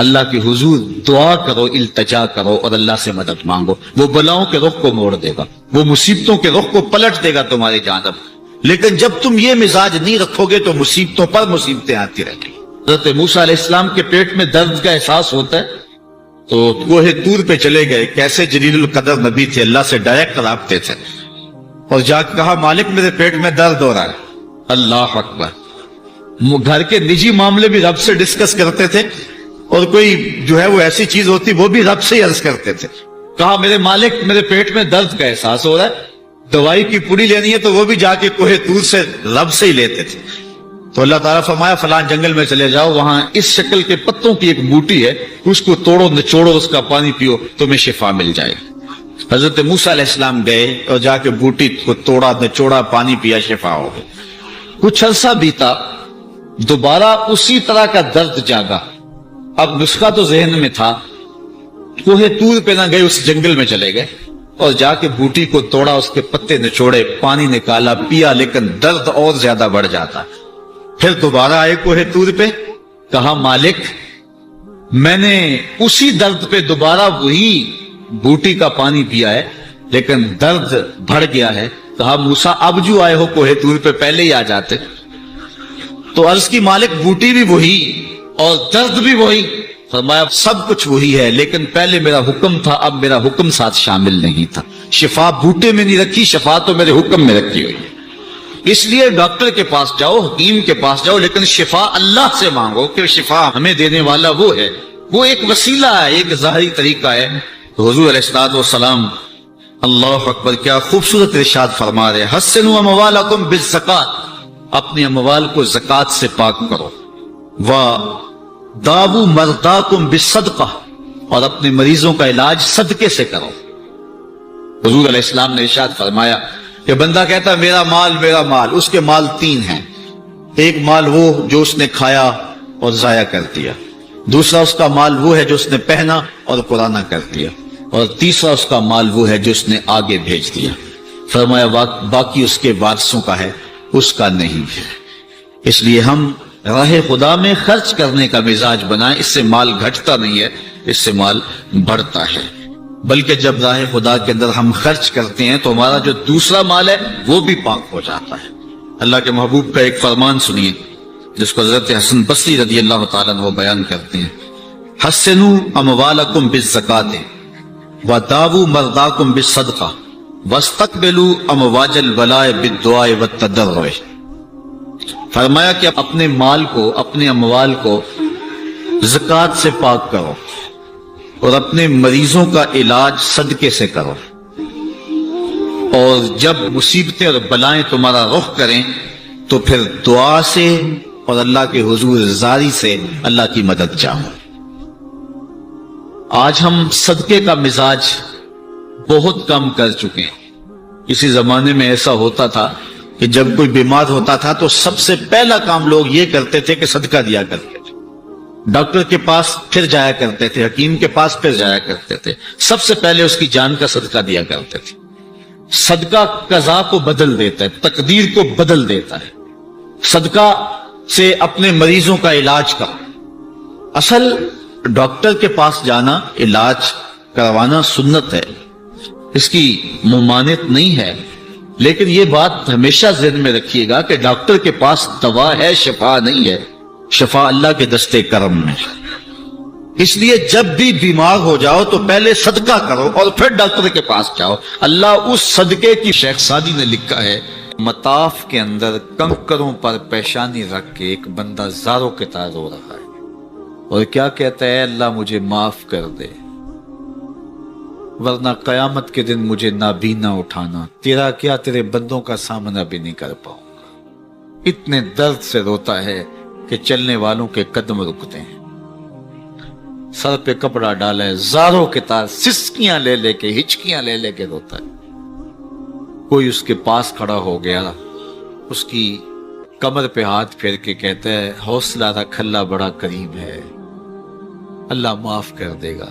اللہ کے حضور دعا کرو، التجا کرو اور اللہ سے مدد مانگو، وہ بلاؤں کے رخ کو موڑ دے گا، وہ مصیبتوں کے رخ کو پلٹ دے گا تمہاری جانب۔ لیکن جب تم یہ مزاج نہیں رکھو گے تو مصیبتوں پر مصیبتیں آتی رہیں گی۔ حضرت موسیٰ علیہ السلام کے پیٹ میں درد کا احساس ہوتا ہے تو کوہ طور پہ چلے گئے، کیسے جلیل القدر نبی تھے، اللہ سے ڈائریکٹ رابطے تھے، اور جا کے کہا مالک میرے پیٹ میں درد ہو رہا ہے۔ اللہ اکبر۔ گھر کے نجی معاملے بھی رب سے ڈسکس کرتے تھے، اور کوئی جو ہے وہ ایسی چیز ہوتی وہ بھی رب سے ہی عرض کرتے تھے۔ کہا میرے مالک میرے پیٹ میں درد کا احساس ہو رہا ہے، دوائی کی پوری لینی ہے، تو وہ بھی جا کے کوہ طور سے رب سے ہی لیتے تھے۔ تو اللہ تعالیٰ فرمایا فلاں جنگل میں چلے جاؤ، وہاں اس شکل کے پتوں کی ایک بوٹی ہے، اس کو توڑو نچوڑو، اس کا پانی پیو، تمہیں شفا مل جائے گی۔ حضرت موسیٰ علیہ السلام گئے اور جا کے بوٹی کو توڑا نچوڑا، پانی پیا، شفا ہو گئی۔ کچھ عرصہ بیتا، دوبارہ اسی طرح کا درد جاگا۔ اب نسخہ تو ذہن میں تھا، کوہ طور پہ نہ گئے، اس جنگل میں چلے گئے اور جا کے بوٹی کو توڑا، اس کے پتے نچوڑے، پانی نکالا، پیا، لیکن درد اور زیادہ بڑھ جاتا۔ پھر دوبارہ آئے کوہ طور پہ، کہا مالک میں نے اسی درد پہ دوبارہ وہی بوٹی کا پانی پیا ہے، لیکن درد بڑھ گیا ہے۔ کہا موسیٰ اب جو آئے ہو کوہ طور پہ پہلے ہی آ جاتے۔ تو عرض کی مالک بوٹی بھی وہی اور درد بھی وہی۔ فرمایا سب کچھ وہی ہے، لیکن پہلے میرا حکم تھا، اب میرا حکم ساتھ شامل نہیں تھا۔ شفا بوٹے میں نہیں رکھی، شفا تو میرے حکم میں رکھی ہوئی ہے۔ اس لیے ڈاکٹر کے پاس جاؤ، حکیم کے پاس جاؤ، لیکن شفا اللہ سے مانگو، کہ شفا ہمیں دینے والا وہ ہے۔ وہ ایک وسیلہ ہے، ایک ظاہری طریقہ ہے۔ تو حضور علیہ الصلوۃ والسلام اللہ اکبر کیا خوبصورت ارشاد فرما رہے، حسنوا اموالکم بالزکات، اپنے اموال کو زکات سے پاک کرو، وداووا مرضاکم بالصدقہ، اور اپنے مریضوں کا علاج صدقے سے کرو۔ حضور علیہ السلام نے ارشاد فرمایا کہ بندہ کہتا ہے میرا مال، اس کے مال تین ہیں۔ ایک مال وہ جو اس نے کھایا اور ضائع کر دیا، دوسرا اس کا مال وہ ہے جو اس نے پہنا اور پرانا کر دیا، اور تیسرا اس کا مال وہ ہے جو اس نے آگے بھیج دیا۔ فرمایا باقی اس کے وارثوں کا ہے، اس کا نہیں ہے۔ اس لیے ہم راہ خدا میں خرچ کرنے کا مزاج بنائیں، اس سے مال گھٹتا نہیں ہے، اس سے مال بڑھتا ہے۔ بلکہ جب راہ خدا کے اندر ہم خرچ کرتے ہیں تو ہمارا جو دوسرا مال ہے وہ بھی پاک ہو جاتا ہے۔ اللہ کے محبوب کا ایک فرمان سنیے جس کو حضرت حسن بصری رضی اللہ تعالیٰ عنہ بیان کرتے ہیں، حسنوا اموالکم بالزکات وداووا مرضاکم بالصدقہ واستقبلوا امواج البلاء بالدعاء والتضرع۔ فرمایا کہ اپنے مال کو، اپنے اموال کو زکات سے پاک کرو، اور اپنے مریضوں کا علاج صدقے سے کرو، اور جب مصیبتیں اور بلائیں تمہارا رخ کریں تو پھر دعا سے اور اللہ کے حضور زاری سے اللہ کی مدد چاہو۔ آج ہم صدقے کا مزاج بہت کم کر چکے ہیں۔ کسی زمانے میں ایسا ہوتا تھا کہ جب کوئی بیمار ہوتا تھا تو سب سے پہلا کام لوگ یہ کرتے تھے کہ صدقہ دیا کرتے تھے، ڈاکٹر کے پاس پھر جایا کرتے تھے، حکیم کے پاس پھر جایا کرتے تھے، سب سے پہلے اس کی جان کا صدقہ دیا کرتے تھے۔ صدقہ قضا کو بدل دیتا ہے، تقدیر کو بدل دیتا ہے۔ صدقہ سے اپنے مریضوں کا علاج کا، اصل ڈاکٹر کے پاس جانا، علاج کروانا سنت ہے، اس کی ممانعت نہیں ہے، لیکن یہ بات ہمیشہ ذہن میں رکھیے گا کہ ڈاکٹر کے پاس دوا ہے، شفا نہیں ہے، شفا اللہ کے دستے کرم میں۔ اس لیے جب بھی بیمار ہو جاؤ تو پہلے صدقہ کرو اور پھر ڈاکٹر کے پاس جاؤ۔ اللہ اس صدقے کی، شیخ سعدی نے لکھا ہے، مطاف کے اندر کنکروں پر پیشانی رکھ کے ایک بندہ زاروں کے طرح رو رہا ہے اور کیا کہتا ہے، اللہ مجھے معاف کر دے ورنہ قیامت کے دن مجھے نابینا اٹھانا، تیرا کیا تیرے بندوں کا سامنا بھی نہیں کر پاؤں گا۔ اتنے درد سے روتا ہے کہ چلنے والوں کے قدم رکتے ہیں۔ سر پہ کپڑا ڈالا ہے، زاروں کے تار، سسکیاں لے لے کے، ہچکیاں لے لے کے روتا ہے۔ کوئی اس کے پاس کھڑا ہو گیا، اس کی کمر پہ ہاتھ پھیر کے کہتا ہے، حوصلہ رکھ، اللہ بڑا کریم ہے، اللہ معاف کر دے گا۔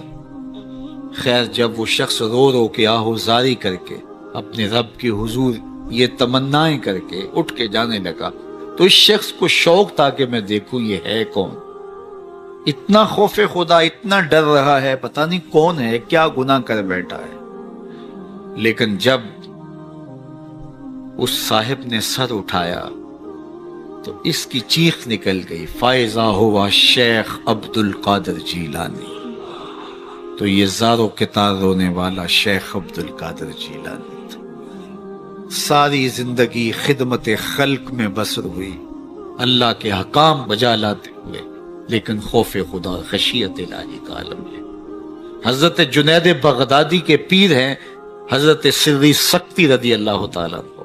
خیر جب وہ شخص رو رو کے آہوزاری کر کے اپنے رب کے حضور یہ تمنائیں کر کے اٹھ کے جانے لگا تو اس شخص کو شوق تھا کہ میں دیکھوں یہ ہے کون۔ اتنا خوف خدا، اتنا ڈر رہا ہے، پتہ نہیں کون ہے، کیا گناہ کر بیٹھا ہے. لیکن جب اس صاحب نے سر اٹھایا تو اس کی چیخ نکل گئی، فائزہ ہوا شیخ عبد القادر جیلانی. تو یہ زاروں کے تار رونے والا شیخ عبد القادر جیلانی تھا. ساری زندگی خدمت خلق میں بسر ہوئی، اللہ کے حکام بجا لاتے ہوئے، لیکن خوف خدا خشیت الہی کا عالم ہے. حضرت جنید بغدادی کے پیر ہیں حضرت سری سکتی رضی اللہ تعالیٰ کو،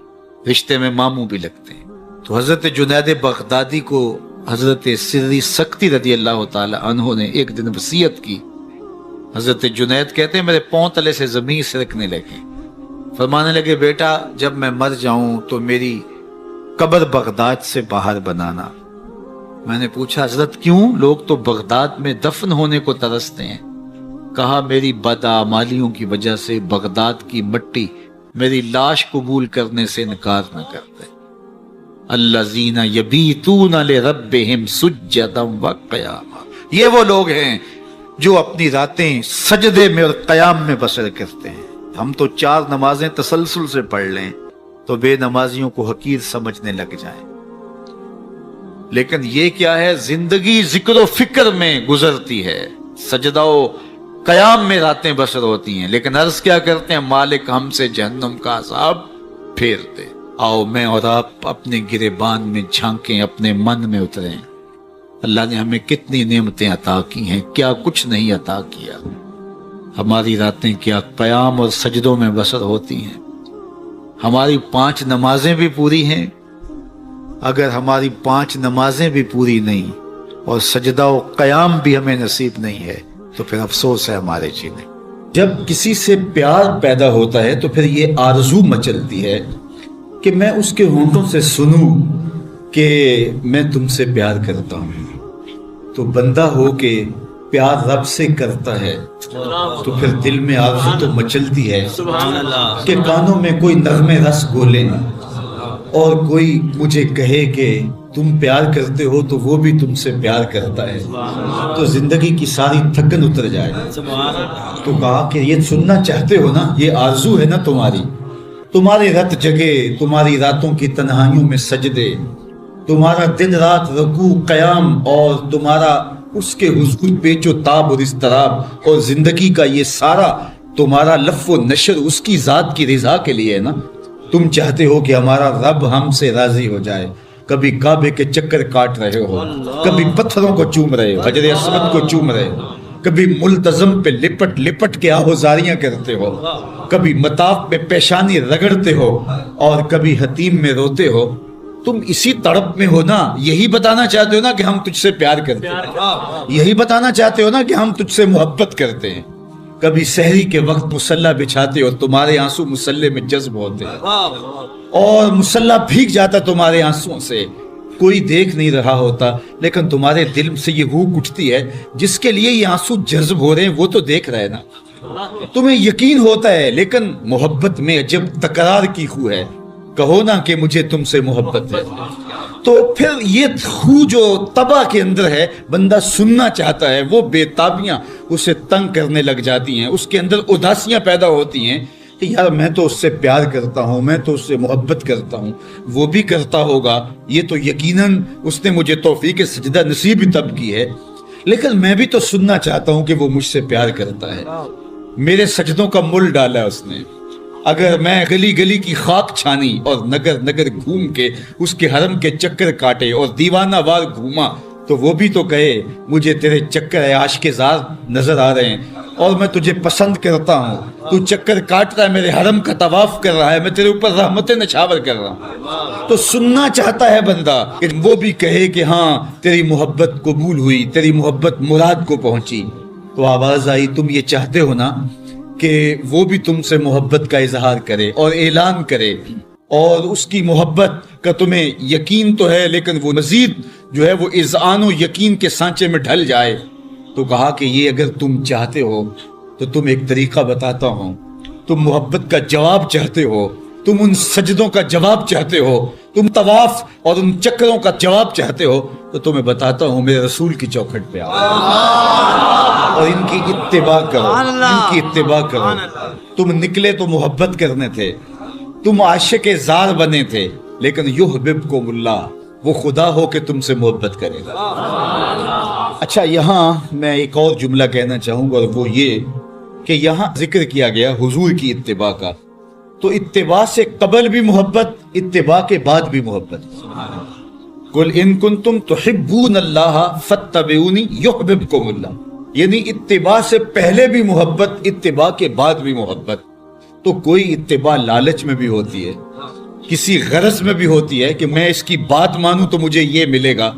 رشتے میں ماموں بھی لگتے ہیں. تو حضرت جنید بغدادی کو حضرت سری سکتی رضی اللہ تعالیٰ عنہ نے ایک دن وصیت کی. حضرت جنید کہتے ہیں میرے پاؤں تلے سے زمین سرکنے لگی. فرمانے لگے بیٹا جب میں مر جاؤں تو میری قبر بغداد سے باہر بنانا. میں نے پوچھا حضرت کیوں؟ لوگ تو بغداد میں دفن ہونے کو ترستے ہیں. کہا میری بدعمالیوں کی وجہ سے بغداد کی مٹی میری لاش قبول کرنے سے انکار نہ کرتے. الذین یبیتون لربہم سجدا وقیاما، یہ وہ لوگ ہیں جو اپنی راتیں سجدے میں اور قیام میں بسر کرتے ہیں. ہم تو 4 نمازیں تسلسل سے پڑھ لیں تو بے نمازیوں کو حقیر سمجھنے لگ جائیں. لیکن یہ کیا ہے؟ زندگی ذکر و فکر میں گزرتی ہے، سجدہ و قیام میں راتیں بسر ہوتی ہیں. لیکن عرض کیا کرتے ہیں؟ مالک ہم سے جہنم کا عذاب پھیر دے. آؤ میں اور آپ اپنے گریبان میں جھانکیں، اپنے من میں اتریں. اللہ نے ہمیں کتنی نعمتیں عطا کی ہیں، کیا کچھ نہیں عطا کیا. ہماری راتیں کیا قیام اور سجدوں میں بسر ہوتی ہیں. ہماری 5 نمازیں بھی پوری ہیں. اگر ہماری 5 نمازیں بھی پوری نہیں اور سجدہ و قیام بھی ہمیں نصیب نہیں ہے تو پھر افسوس ہے ہمارے جینے. جب کسی سے پیار پیدا ہوتا ہے تو پھر یہ آرزو مچلتی ہے کہ میں اس کے ہونٹوں سے سنوں کہ میں تم سے پیار کرتا ہوں. تو بندہ ہو کے پیار رب سے کرتا ہے تو پھر دل میں آرزو تو مچلتی ہے کہ کانوں میں کوئی نغمے رس گولے اور کوئی مجھے کہے کہ تم پیار کرتے ہو تو وہ بھی تم سے پیار کرتا ہے، تو زندگی کی ساری تھکن اتر جائے. تو کہا کہ یہ سننا چاہتے ہو نا، یہ آرزو ہے نا تمہاری. تمہارے رت جگے، تمہاری راتوں کی تنہائیوں میں سجدے، تمہارا دن رات رکوع قیام اور تمہارا اس کے حضور پیچ و تاب اور اضطراب اور زندگی کا یہ سارا تمہارا لف و نشر اس کی ذات کی رضا کے لیے ہے نا. تم چاہتے ہو کہ ہمارا رب ہم سے راضی ہو جائے. کبھی کعبے کے چکر کاٹ رہے ہو، کبھی پتھروں کو چوم رہے ہو، حجر اسود کو چوم رہے ہو، کبھی ملتزم پہ لپٹ لپٹ کے آہوزاریاں کرتے ہو، کبھی مطاف میں پیشانی رگڑتے ہو اور کبھی حتیم میں روتے ہو. تم اسی تڑپ میں ہو نا. یہی بتانا چاہتے ہو نا کہ ہم تجھ سے پیار کرتے ہیں، یہی بتانا چاہتے ہو نا کہ ہم تجھ سے محبت کرتے ہیں. کبھی سحری کے وقت مصلی بچھاتے ہو، تمہارے آنسو مصلی میں جذب ہوتے ہیں اور مصلی بھیگ جاتا تمہارے آنسوؤں سے. کوئی دیکھ نہیں رہا ہوتا لیکن تمہارے دل سے یہ ہوک اٹھتی ہے جس کے لیے یہ آنسو جذب ہو رہے ہیں وہ تو دیکھ رہے نا. تمہیں یقین ہوتا ہے لیکن محبت میں عجب تکرار کی خو ہے. کہو نا کہ مجھے تم سے محبت ہے. تو پھر یہ خو جو طبع کے اندر ہے بندہ سننا چاہتا ہے، وہ بے تابیاں اسے تنگ کرنے لگ جاتی ہیں، اس کے اندر اداسیاں پیدا ہوتی ہیں کہ یار میں تو اس سے پیار کرتا ہوں، میں تو اس سے محبت کرتا ہوں، وہ بھی کرتا ہوگا، یہ تو یقیناً اس نے مجھے توفیق سجدہ نصیب تب کی ہے، لیکن میں بھی تو سننا چاہتا ہوں کہ وہ مجھ سے پیار کرتا ہے. میرے سجدوں کا مل ڈالا اس نے. اگر میں گلی گلی کی خاک چھانی اور نگر نگر گھوم کے اس کے حرم کے چکر کاٹے اور دیوانہ وار گھوما تو وہ بھی تو کہے مجھے تیرے چکر عاشق زار نظر آ رہے ہیں اور میں تجھے پسند کرتا ہوں، تو چکر کاٹ رہا ہے، میرے حرم کا طواف کر رہا ہے، میں تیرے اوپر رحمتیں نچھاور کر رہا ہوں. تو سننا چاہتا ہے بندہ کہ وہ بھی کہے کہ ہاں تیری محبت قبول ہوئی، تیری محبت مراد کو پہنچی. تو آواز آئی تم یہ چاہتے ہو نا کہ وہ بھی تم سے محبت کا اظہار کرے اور اعلان کرے اور اس کی محبت کا تمہیں یقین تو ہے لیکن وہ مزید جو ہے وہ اذعان و یقین کے سانچے میں ڈھل جائے. تو کہا کہ یہ اگر تم چاہتے ہو تو تم ایک طریقہ بتاتا ہوں. تم محبت کا جواب چاہتے ہو تم ان سجدوں کا جواب چاہتے ہو، تم طواف اور ان چکروں کا جواب چاہتے ہو، تو تمہیں بتاتا ہوں میرے رسول کی چوکھٹ پہ آؤ اور ان کی اتباع کرو، ان کی اتباع کرو۔ تم نکلے تو محبت کرنے تھے، تم عاشق زار بنے تھے، لیکن یحببکم اللہ، وہ خدا ہو کہ تم سے محبت کرے گا۔ اچھا، یہاں میں ایک اور جملہ کہنا چاہوں گا، اور وہ یہ کہ یہاں ذکر کیا گیا حضور کی اتباع کا، تو اتباع سے قبل بھی محبت، اتباع کے بعد بھی محبت۔ قل ان کنتم تحبون اللہ فاتبعونی یحببکم اللہ، یعنی اتباع سے پہلے بھی محبت، اتباع کے بعد بھی محبت۔ تو کوئی اتباع لالچ میں بھی ہوتی ہے، کسی غرض میں بھی ہوتی ہے کہ میں اس کی بات مانوں تو مجھے یہ ملے گا،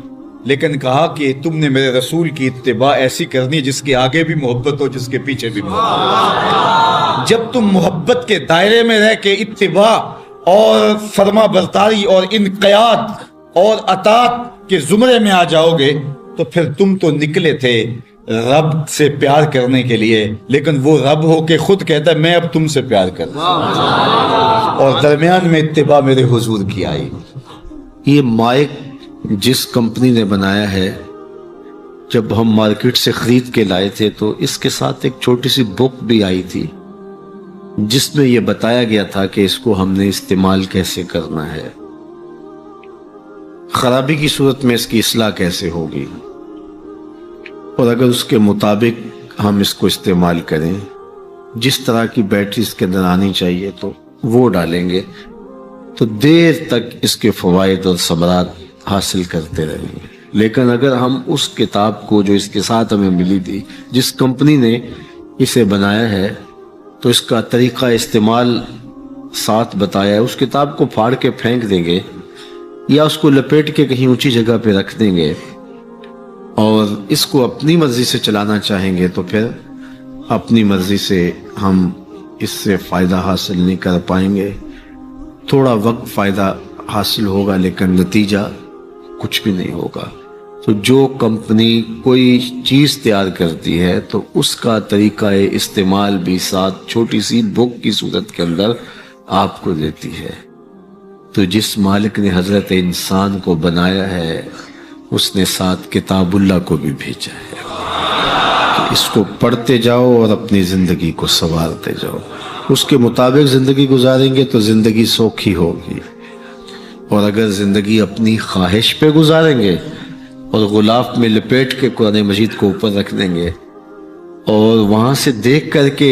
لیکن کہا کہ تم نے میرے رسول کی اتباع ایسی کرنی جس کے آگے بھی محبت ہو، جس کے پیچھے بھی محبت۔ جب تم محبت کے دائرے میں رہ کے اتباع اور فرما برداری اور انقیاد اور اطاعت کے زمرے میں آ جاؤ گے، تو پھر تم تو نکلے تھے رب سے پیار کرنے کے لیے، لیکن وہ رب ہو کے خود کہتا ہے میں اب تم سے پیار کرتا ہوں، اور درمیان میں اتباع میرے حضور کی آئی۔ یہ مائک جس کمپنی نے بنایا ہے، جب ہم مارکیٹ سے خرید کے لائے تھے تو اس کے ساتھ ایک چھوٹی سی بک بھی آئی تھی جس میں یہ بتایا گیا تھا کہ اس کو ہم نے استعمال کیسے کرنا ہے، خرابی کی صورت میں اس کی اصلاح کیسے ہوگی، اور اگر اس کے مطابق ہم اس کو استعمال کریں، جس طرح کی بیٹری اس کے اندر آنی چاہیے تو وہ ڈالیں گے، تو دیر تک اس کے فوائد اور ثمرات حاصل کرتے رہیں گے۔ لیکن اگر ہم اس کتاب کو جو اس کے ساتھ ہمیں ملی تھی، جس کمپنی نے اسے بنایا ہے، تو اس کا طریقہ استعمال ساتھ بتایا ہے، اس کتاب کو پھاڑ کے پھینک دیں گے یا اس کو لپیٹ کے کہیں اونچی جگہ پہ رکھ دیں گے اور اس کو اپنی مرضی سے چلانا چاہیں گے، تو پھر اپنی مرضی سے ہم اس سے فائدہ حاصل نہیں کر پائیں گے۔ تھوڑا وقت فائدہ حاصل ہوگا لیکن نتیجہ کچھ بھی نہیں ہوگا۔ تو جو کمپنی کوئی چیز تیار کرتی ہے تو اس کا طریقہ استعمال بھی ساتھ چھوٹی سی بک کی صورت کے اندر آپ کو دیتی ہے۔ تو جس مالک نے حضرت انسان کو بنایا ہے، اس نے ساتھ کتاب اللہ کو بھی بھیجا ہے کہ اس کو پڑھتے جاؤ اور اپنی زندگی کو سنوارتے جاؤ، اس کے مطابق زندگی گزاریں گے تو زندگی سوکھی ہوگی، اور اگر زندگی اپنی خواہش پہ گزاریں گے اور غلاف میں لپیٹ کے قرآن مجید کو اوپر رکھ دیں گے اور وہاں سے دیکھ کر کے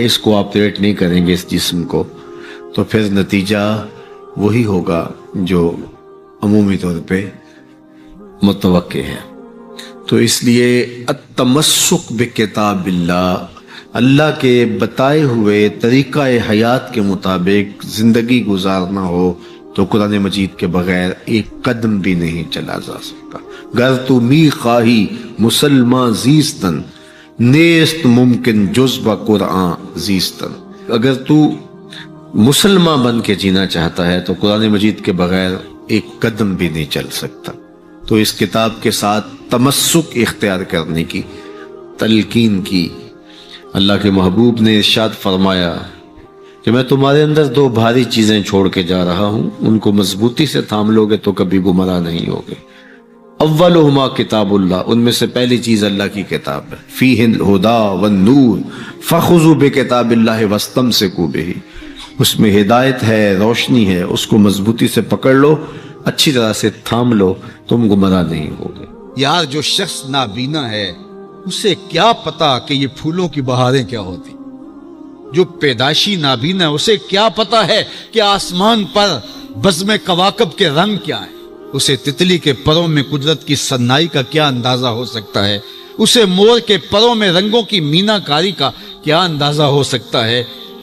اس کو آپریٹ نہیں کریں گے اس جسم کو، تو پھر نتیجہ وہی ہوگا جو عمومی طور پہ متوقع ہے۔ تو اس لیے التمسک بکتاب اللہ، اللہ کے بتائے ہوئے طریقہ حیات کے مطابق زندگی گزارنا ہو تو قرآن مجید کے بغیر ایک قدم بھی نہیں چلا جا سکتا۔ گر تو می خواہی مسلمان زیستن، نیست ممکن جز با قرآن زیستن، اگر تو مسلمان بن کے جینا چاہتا ہے تو قرآن مجید کے بغیر ایک قدم بھی نہیں چل سکتا۔ تو اس کتاب کے ساتھ تمسک اختیار کرنے کی تلقین کی۔ اللہ کے محبوب نے ارشاد فرمایا کہ میں تمہارے اندر دو بھاری چیزیں چھوڑ کے جا رہا ہوں، ان کو مضبوطی سے تھام لو گے تو کبھی گمراہ نہیں ہوگے۔ اولہما کتاب اللہ، ان میں سے پہلی چیز اللہ کی کتاب ہے، فیہ الہدی والنور فخذوا بکتاب اللہ واستمسکوا بہ، اس میں ہدایت ہے، روشنی ہے، اس کو مضبوطی سے پکڑ لو، اچھی طرح سے تھام لو، تم گمراہ نہیں ہوگے۔ یار جو شخص نابینا ہے اسے کیا پتا کہ یہ پھولوں کی بہاریں کیا ہوتی، جو پیدائشی نابینا ہے اسے کیا پتا ہے کہ آسمان پر بزم کواکب کے رنگ کیا ہیں، اسے تتلی کے پروں میں قدرت کی سنائی کا کیا اندازہ ہو سکتا ہے، اسے مور کے پروں میں رنگوں کی مینا کاری کا کیا اندازہ ہو سکتا ہے،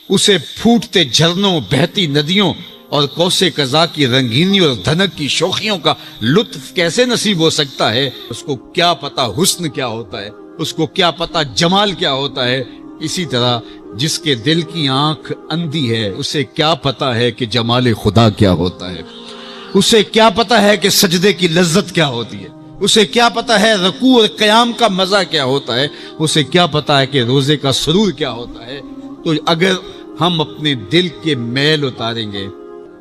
اسے پھوٹتے جھرنوں، بہتی ندیوں اور کوسے قضا کی رنگینی اور دھنک کی شوخیوں کا لطف کیسے نصیب ہو سکتا ہے، اس کو کیا پتا حسن کیا ہوتا ہے، اس کو کیا پتا جمال کیا ہوتا ہے۔ اسی طرح جس کے دل کی آنکھ اندھی ہے اسے کیا پتا ہے کہ جمال خدا کیا ہوتا ہے، اسے کیا پتا ہے کہ سجدے کی لذت کیا ہوتی ہے، اسے کیا پتا ہے رکوع اور قیام کا مزہ کیا ہوتا ہے، اسے کیا پتا ہے کہ روزے کا سرور کیا ہوتا ہے۔ تو اگر ہم اپنے دل کے میل اتاریں گے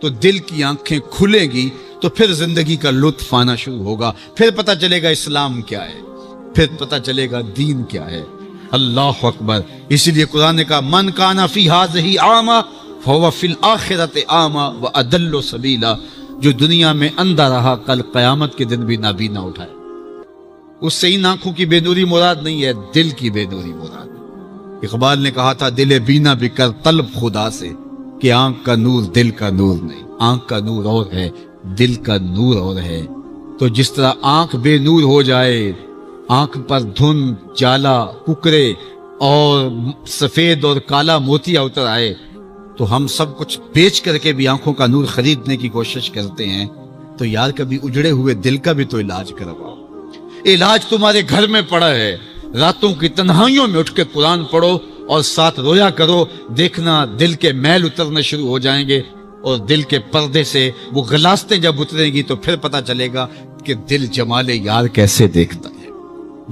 تو دل کی آنکھیں کھلیں گی، تو پھر زندگی کا لطف آنا شروع ہوگا، پھر پتہ چلے گا اسلام کیا ہے، پھر پتہ چلے گا دین کیا ہے۔ اللہ اکبر۔ اسی لیے قرآن نے کہا من کان فی ھذہ اعمی فہو فی الآخرۃ اعمی واضل سبیلا، جو دنیا میں اندھا رہا کل قیامت کے دن بھی نابینا اٹھائے۔ اس سے ان آنکھوں کی بے نوری مراد نہیں ہے، دل کی بے نوری مراد ہے۔ اقبال نے کہا تھا دل بینا بھی کر طلب خدا سے، کہ آنکھ کا نور دل کا نور نہیں، آنکھ کا نور اور ہے، دل کا نور اور ہے۔ تو جس طرح آنکھ بے نور ہو جائے، آنکھ پر دھند، جالا، ککرے اور سفید اور کالا موتیا اتر آئے، تو ہم سب کچھ بیچ کر کے بھی آنکھوں کا نور خریدنے کی کوشش کرتے ہیں، تو یار کبھی اجڑے ہوئے دل کا بھی تو علاج کرواؤ۔ علاج تمہارے گھر میں پڑا ہے، راتوں کی تنہائیوں میں اٹھ کے قرآن پڑھو اور ساتھ رویا کرو، دیکھنا دل کے میل اترنا شروع ہو جائیں گے، اور دل کے پردے سے وہ غلاستیں جب اتریں گی تو پھر پتہ چلے گا کہ دل جمال یار کیسے دیکھتا ہے،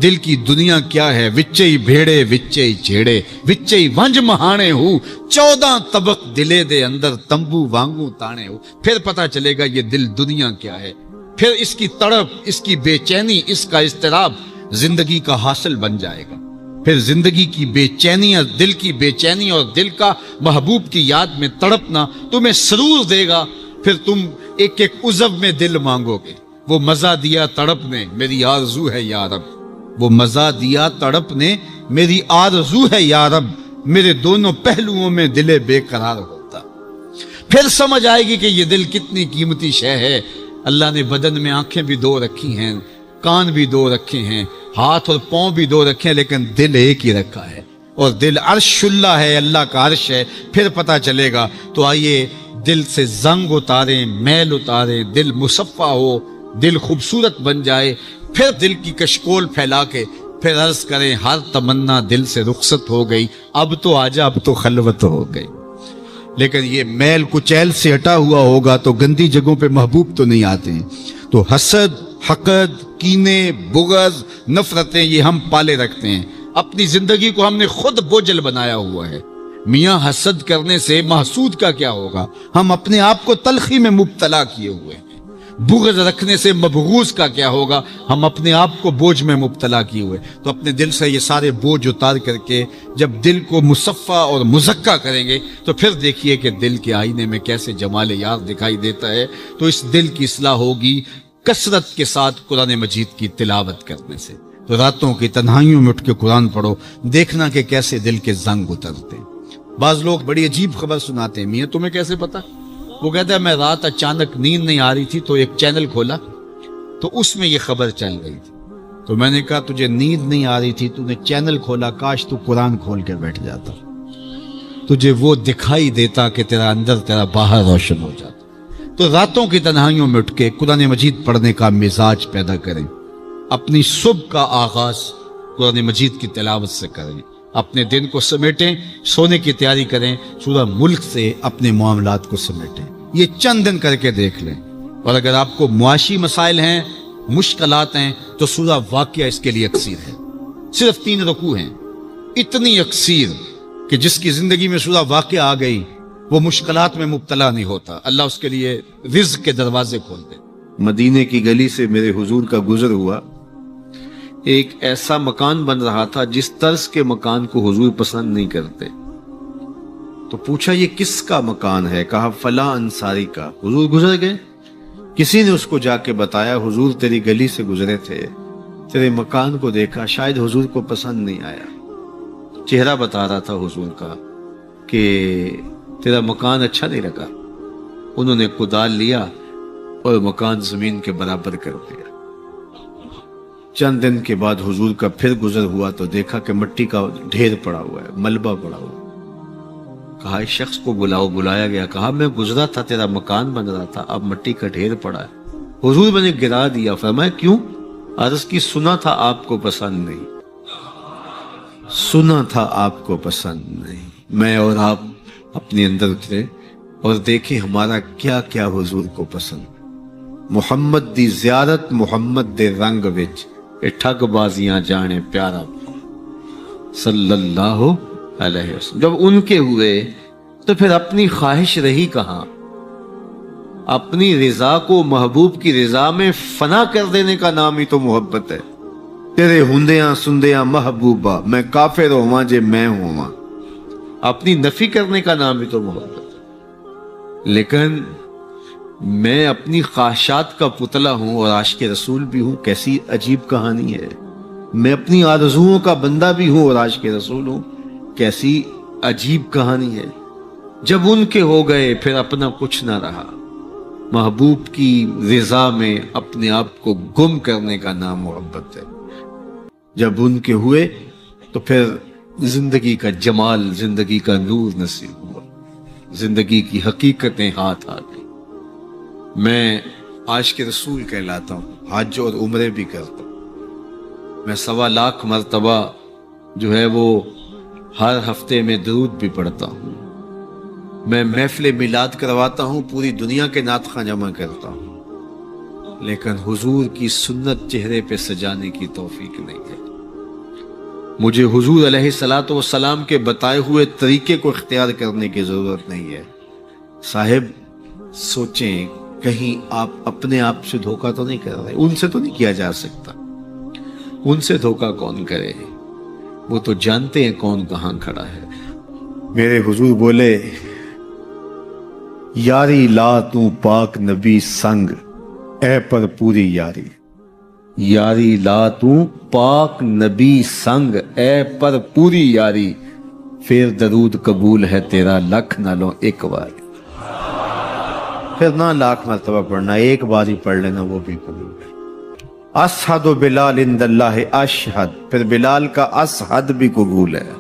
دل کی دنیا کیا ہے۔ وچے ہی بھیڑے وچے ہی جھیڑے وچے ہی ونج مہانے ہو، 14 طبق دلے دے اندر تمبو وانگو تانے ہو، پھر پتہ چلے گا یہ دل دنیا کیا ہے، پھر اس کی تڑپ، اس کی بے چینی، اس کا اضطراب زندگی کا حاصل بن جائے گا۔ پھر زندگی کی بے چینی اور دل کی بے چینی اور دل کا محبوب کی یاد میں تڑپنا تمہیں سرور دے گا، پھر تم ایک ایک عضو میں دل مانگو گے۔ وہ مزہ دیا تڑپ نے میری آرزو ہے یا رب، وہ مزہ دیا تڑپ نے میری آرزو ہے یا رب، میرے دونوں پہلوؤں میں دل بے قرار ہوتا۔ پھر سمجھ آئے گی کہ یہ دل کتنی قیمتی شے ہے۔ اللہ نے بدن میں آنکھیں بھی دو رکھی ہیں، کان بھی دو رکھے ہیں، ہاتھ اور پاؤں بھی دو رکھے ہیں، لیکن دل ایک ہی رکھا ہے، اور دل عرش اللہ ہے، اللہ کا عرش ہے۔ پھر پتہ چلے گا۔ تو آئیے دل سے زنگ اتاریں، میل اتاریں، دل مصفا ہو، دل خوبصورت بن جائے، پھر دل کی کشکول پھیلا کے پھر عرض کریں ہر تمنا دل سے رخصت ہو گئی، اب تو آجا، اب تو خلوت ہو گئی۔ لیکن یہ میل کچیل سے ہٹا ہوا ہوگا تو گندی جگہوں پہ محبوب تو نہیں آتے ہیں۔ تو حسد، حقد، کینے، بغض، نفرتیں یہ ہم پالے رکھتے ہیں، اپنی زندگی کو ہم نے خود بوجھل بنایا ہوا ہے۔ میاں حسد کرنے سے محسود کا کیا ہوگا؟ ہم اپنے آپ کو تلخی میں مبتلا کیے ہوئے ہیں۔ بغض رکھنے سے مبغوض کا کیا ہوگا؟ ہم اپنے آپ کو بوجھ میں مبتلا کیے ہوئے۔ تو اپنے دل سے یہ سارے بوجھ اتار کر کے جب دل کو مصفا اور مزکا کریں گے تو پھر دیکھیے کہ دل کے آئینے میں کیسے جمال یار دکھائی دیتا ہے۔ تو اس دل کی اصلاح ہوگی کثرت کے ساتھ قرآن مجید کی تلاوت کرنے سے۔ تو راتوں کی تنہائیوں میں اٹھ کے قرآن پڑھو، دیکھنا کہ کیسے دل کے زنگ اترتے ہیں۔ بعض لوگ بڑی عجیب خبر سناتے ہیں، میاں تمہیں کیسے پتا؟ وہ کہتا ہے میں رات اچانک نیند نہیں آ رہی تھی تو ایک چینل کھولا تو اس میں یہ خبر چل رہی تھی، تو میں نے کہا تجھے نیند نہیں آ رہی تھی، تو نے چینل کھولا، کاش تو قرآن کھول کے بیٹھ جاتا، تجھے وہ دکھائی دیتا کہ تیرا اندر تیرا باہر روشن ہو جاتا۔ تو راتوں کی تنہائیوں میں اٹھ کے قرآن مجید پڑھنے کا مزاج پیدا کریں، اپنی صبح کا آغاز قرآن مجید کی تلاوت سے کریں، اپنے دن کو سمیٹیں، سونے کی تیاری کریں، سورہ ملک سے اپنے معاملات کو سمیٹیں۔ یہ چند دن کر کے دیکھ لیں، اور اگر آپ کو معاشی مسائل ہیں، مشکلات ہیں، تو سورہ واقعہ اس کے لیے اکسیر ہے۔ صرف 3 رکوع ہیں، اتنی اکسیر کہ جس کی زندگی میں سورہ واقعہ آ گئی وہ مشکلات میں مبتلا نہیں ہوتا، اللہ اس کے لیے رزق کے دروازے کھول دے۔ مدینے کی گلی سے میرے حضور کا گزر ہوا، ایک ایسا مکان بن رہا تھا جس طرز کے مکان کو حضور پسند نہیں کرتے۔ تو پوچھا یہ کس کا مکان ہے؟ کہا فلاں انصاری کا۔ حضور گزر گئے، کسی نے اس کو جا کے بتایا حضور تیری گلی سے گزرے تھے، تیرے مکان کو دیکھا، شاید حضور کو پسند نہیں آیا۔ چہرہ بتا رہا تھا حضور کا کہ تیرا مکان اچھا نہیں لگا۔ انہوں نے کدال لیا اور مکان زمین کے برابر کر دیا۔ چند دن کے بعد حضور کا پھر گزر ہوا تو دیکھا کہ مٹی کا ڈھیر پڑا ہوا ہے، ملبہ پڑا ہوا ہے۔ کہا اس شخص کو بلاؤ، بلایا گیا، کہا میں گزرا تھا، تیرا مکان بن رہا تھا، اب مٹی کا ڈھیر پڑا ہے۔ حضور میں نے گرا دیا۔ فرمایا کیوں؟ عرض کی سنا تھا آپ کو پسند نہیں، سنا تھا آپ کو پسند نہیں۔ میں اور آپ اپنے اندر اترے اور دیکھیں ہمارا کیا کیا حضور کو پسند۔ محمد دی زیارت محمد دے رنگ وچ، اے ٹھگ بازیاں جانے پیارا صلی اللہ علیہ وسلم۔ جب ان کے ہوئے تو پھر اپنی خواہش رہی کہاں؟ اپنی رضا کو محبوب کی رضا میں فنا کر دینے کا نام ہی تو محبت ہے۔ تیرے ہندیاں سندیاں محبوبہ، میں کافر ہواں جے میں ہواں۔ اپنی نفی کرنے کا نام ہی تو محبت ہے۔ لیکن میں اپنی خواہشات کا پتلا ہوں اور عاشق رسول بھی ہوں، کیسی عجیب کہانی ہے۔ میں اپنی آرزوؤں کا بندہ بھی ہوں اور عاشق رسول ہوں، کیسی عجیب کہانی ہے۔ جب ان کے ہو گئے پھر اپنا کچھ نہ رہا۔ محبوب کی رضا میں اپنے آپ کو گم کرنے کا نام محبت ہے۔ جب ان کے ہوئے تو پھر زندگی کا جمال، زندگی کا نور نصیب ہوا، زندگی کی حقیقتیں ہاتھ آ گئی۔ میں عاشق رسول کہلاتا ہوں، حج اور عمرے بھی کرتا ہوں۔ میں 1.25 مرتبہ جو ہے وہ ہر ہفتے میں درود بھی پڑھتا ہوں۔ میں محفل میلاد کرواتا ہوں، پوری دنیا کے نعت خواں جمع کرتا ہوں، لیکن حضور کی سنت چہرے پہ سجانے کی توفیق نہیں ہے۔ مجھے حضور علیہ الصلوۃ والسلام کے بتائے ہوئے طریقے کو اختیار کرنے کی ضرورت نہیں ہے۔ صاحب سوچیں، کہیں آپ اپنے آپ سے دھوکہ تو نہیں کر رہے؟ ان سے تو نہیں کیا جا سکتا۔ ان سے دھوکہ کون کرے؟ وہ تو جانتے ہیں کون کہاں کھڑا ہے۔ میرے حضور بولے، یاری لا تو پاک نبی سنگ، اے پر پوری یاری۔ یاری لا تو پاک نبی سنگ، اے پر پوری یاری، پھر درود قبول ہے تیرا لکھ نہ لو ایک بار۔ پھر نہ 1,00,000 مرتبہ پڑھنا، ایک بار ہی پڑھ لینا وہ بھی قبول ہے۔ اشہد بلال عند اللہ اشہد، پھر بلال کا اشہد بھی قبول ہے۔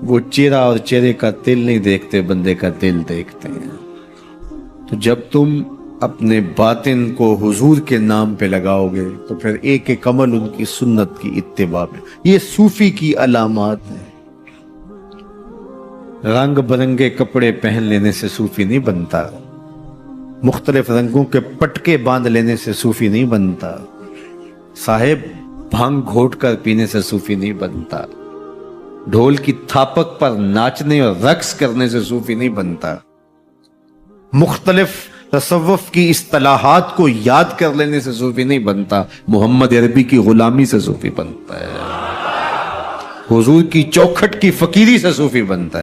وہ چہرہ اور چہرے کا دل نہیں دیکھتے، بندے کا دل دیکھتے ہیں۔ تو جب تم اپنے باطن کو حضور کے نام پہ لگاؤ گے تو پھر ایک ایک عمل ان کی سنت کی اتباع میں۔ یہ صوفی کی علامات ہیں۔ رنگ برنگے کپڑے پہن لینے سے صوفی نہیں بنتا، مختلف رنگوں کے پٹکے باندھ لینے سے صوفی نہیں بنتا۔ صاحب بھنگ گھوٹ کر پینے سے صوفی نہیں بنتا، ڈھول کی تھاپک پر ناچنے اور رقص کرنے سے صوفی نہیں بنتا، مختلف تصوف کی اصطلاحات کو یاد کر لینے سے صوفی نہیں بنتا، محمد عربی کی غلامی سے صوفی بنتا ہے، حضور کی چوکھٹ کی فقیری سے صوفی بنتا ہے۔